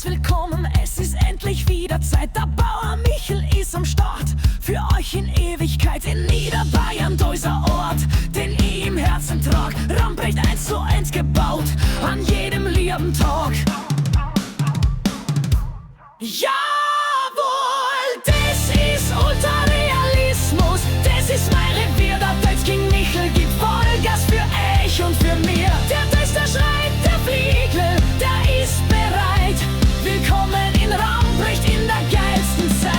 seid willkommen, es ist endlich wieder Zeit. Der Bauer Michel ist am Start, für euch in Ewigkeit in Niederbayern, dieser Ort, den ich im Herzen trag. Ramprecht 1:1 gebaut, an jedem lieben Tag. Jawohl, das ist Ultrarealismus, das ist mein Revier, der Deutsch-King Michel gibt Vollgas für euch und für mir. Der Tester schreit, der Fliegel, der ist bereit. Willkommen in Ramprecht in der geilsten Zeit.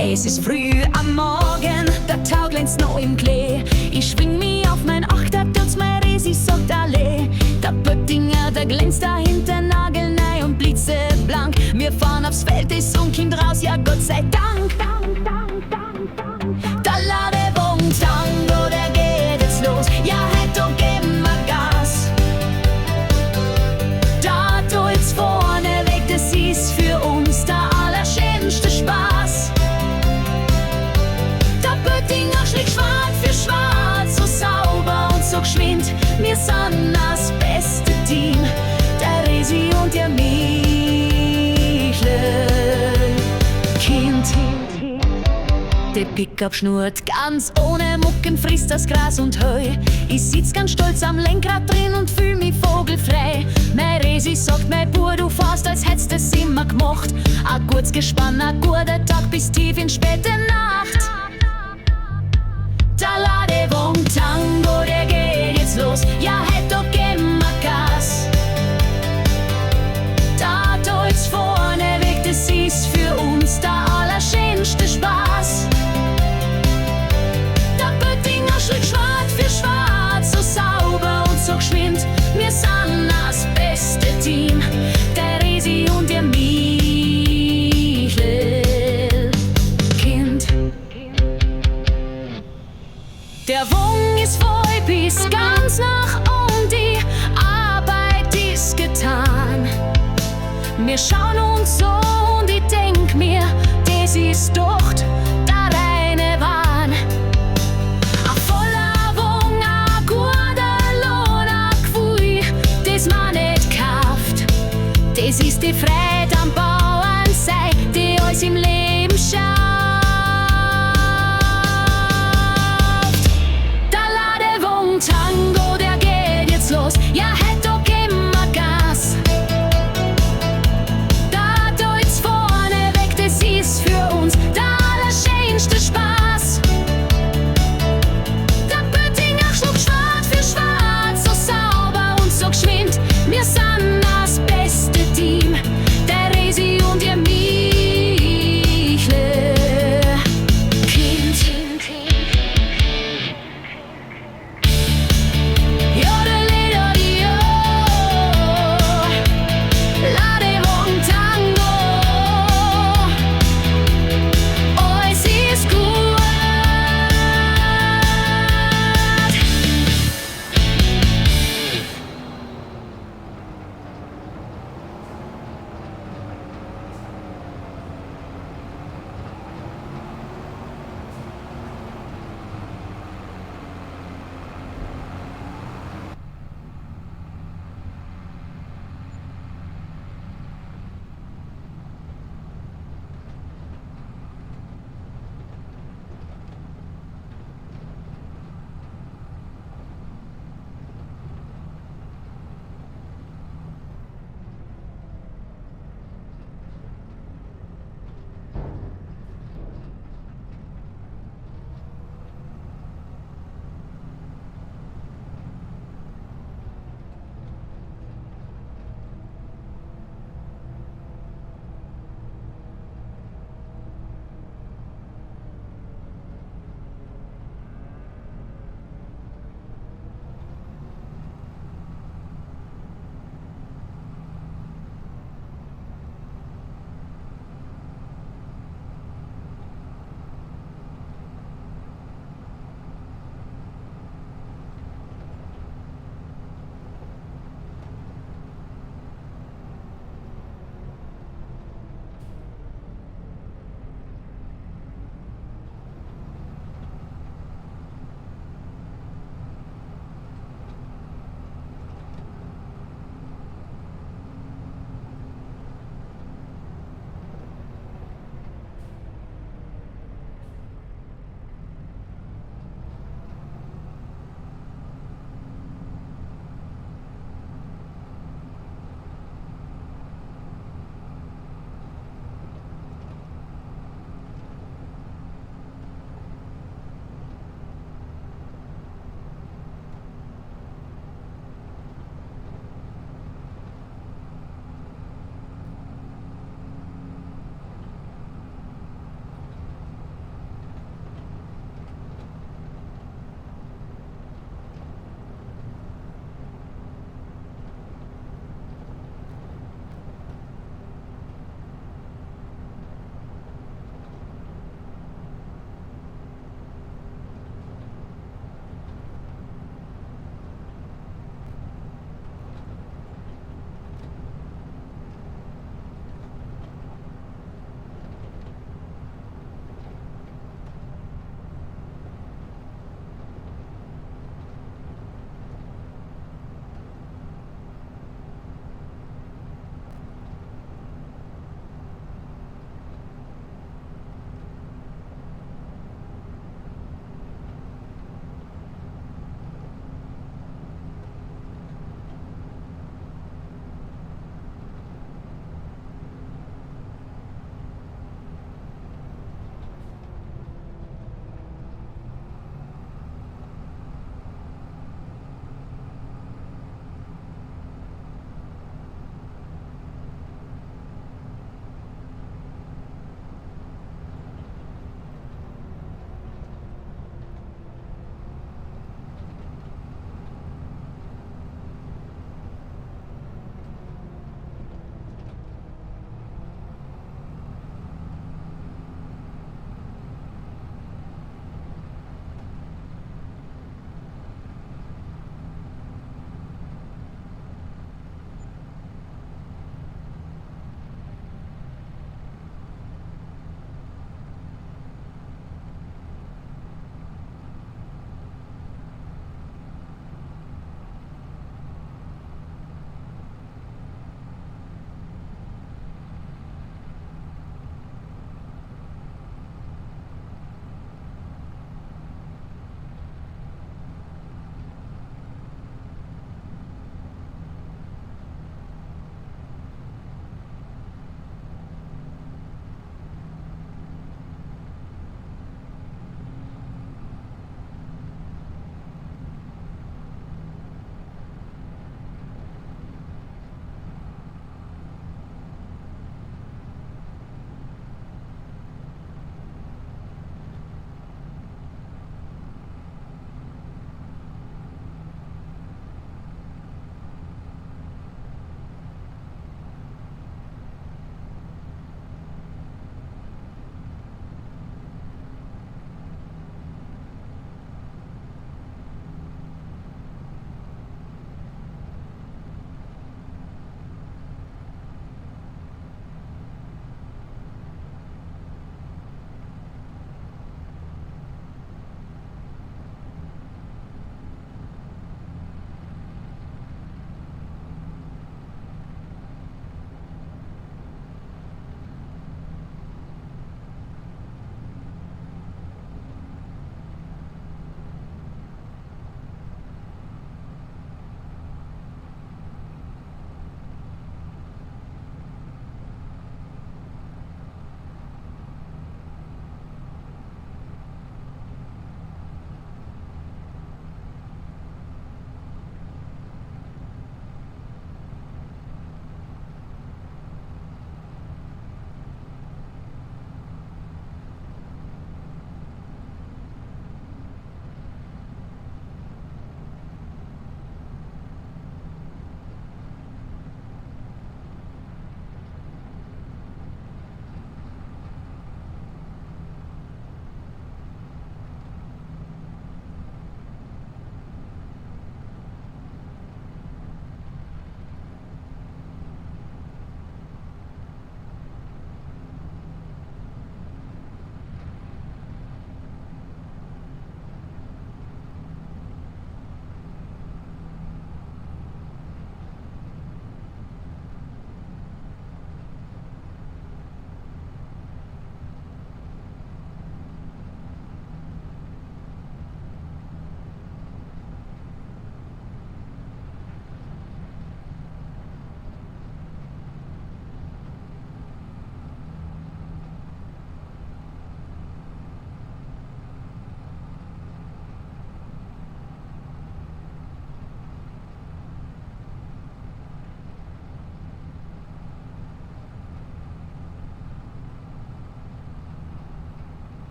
Es ist früh am Morgen, der Tag glänzt noch im Klee. Ich schwing mich auf mein Achter, tut's mein Resi, sagt alle. Der Böttinger, der glänzt dahinter, nagelneu und blitzeblank. Wir fahren aufs Feld, das Sohn kommt raus, ja Gott sei Dank. Der Ladewagen Tango, der geht jetzt los, ja heute geben wir Gas. Da tut's vorne weg, das ist für uns der allerschönste Spaß. Schlägt Schwarz für Schwarz, so sauber und so geschwind. Wir sind das beste Team, der Resi und der Michel. Kind. Der Pickup schnurrt ganz ohne Mucken, frisst das Gras und Heu. Ich sitz ganz stolz am Lenkrad drin und fühl mich vogelfrei. Mein Resi sagt, mein Bub, du fährst, als hättest es immer gemacht. Ein gutes Gespann, ein guter Tag bis tief in späte Nacht. Der Ladewagen Tango, der geht jetzt los, ja heute doch geben wir Gas. Da tut's vorne weg, das ist für uns der allerschönste Spaß. Der Böttinger schlägt Schwarz für Schwarz, so sauber und so geschwind. Wir sind das beste Team, der Resi und der Michel. Kind. Der Wagen ist voll bis ganz nach oben, die Arbeit ist getan. Wir schauen uns so und ich denk, ist doch der reine Wahn. A voller Wung, a guter Lohn, a Gefühl, das man nicht kauft. Das ist die Freude am Bauern sei, die alles im Leben schafft. Der Ladewung Tango, der geht jetzt los. Ja, hätt doch immer Gas. Da deut's vorne weg, das ist für uns der allerschönste Spaß. Der Böttinger schluckt Schwarz für Schwarz, so sauber und so geschwind. Wir sind das beste Team, der Resi und ihr Mie.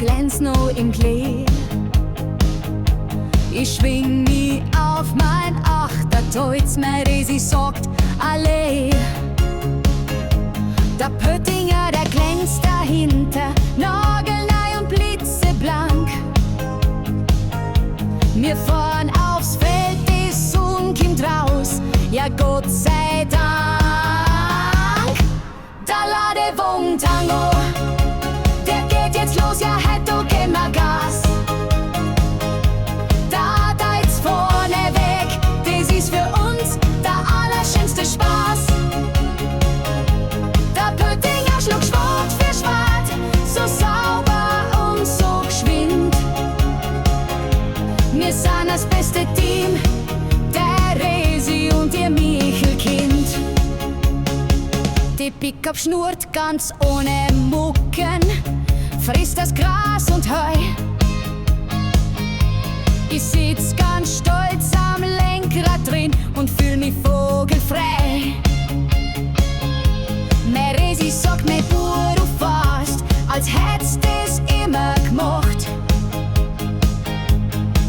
glänzt noch im Klee. Ich schwing mich auf mein Achterdeutz, mein Resi sagt Allee. Der Pöttinger, der glänzt dahinter, nagelneu und blitzeblank. Wir fahren aufs Feld, die Sonne kommt raus, ja Gott sei Dank. Der Ladewogen-Tango, der geht jetzt los, ja heute geben wir Gas. Da jetzt vorne weg, das ist für uns der allerschönste Spaß. Der Pöttinger schlug Schwart für Schwart, so sauber und so geschwind. Wir sind das beste Team, der Resi und ihr Michelkind. Die Pickup schnurrt ganz ohne Mucken, frisst das Gras und Heu. Ich sitz ganz stolz am Lenkrad drin und fühl mich vogelfrei. Mein Resi sagt mir, Bur, du fährst, als hätt's das immer gemacht.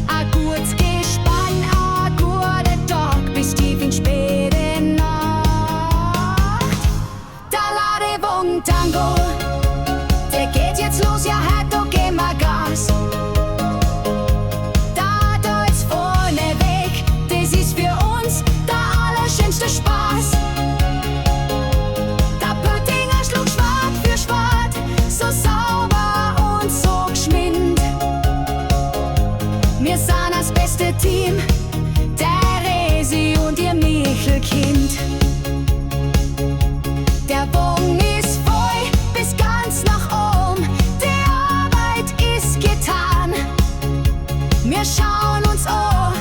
Ein gutes Gespann, ein guter Tag bis tief in späte Nacht. Der Ladewogen-Tango, der geht jetzt los, ja heute geben wir Gas. Da jetzt vorne weg, das ist für uns der allerschönste Spaß. Der Pöttinger schlug Schwart für Schwart, so sauber und so geschwind. Wir sind das beste Team, der Resi und ihr Michelkind. Der Bogen ist voll bis ganz nach oben, die Arbeit ist getan. Wir schauen uns an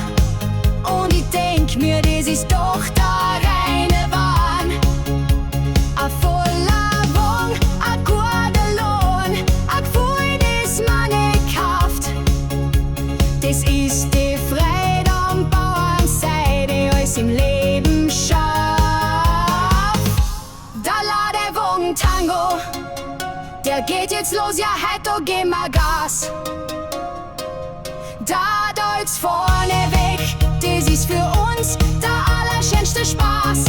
und ich denk mir, das ist doch der reine Wahn. A voller Wogen, a guter Lohn, a Gefühl, das man nicht kauft. Das ist die Freude am Bauernsein, die alles im Leben schafft. Der Ladewogen-Tango, der geht jetzt los, ja heute geben wir Gas. Da jetzt vorne weg, das ist für uns der allerschönste Spaß.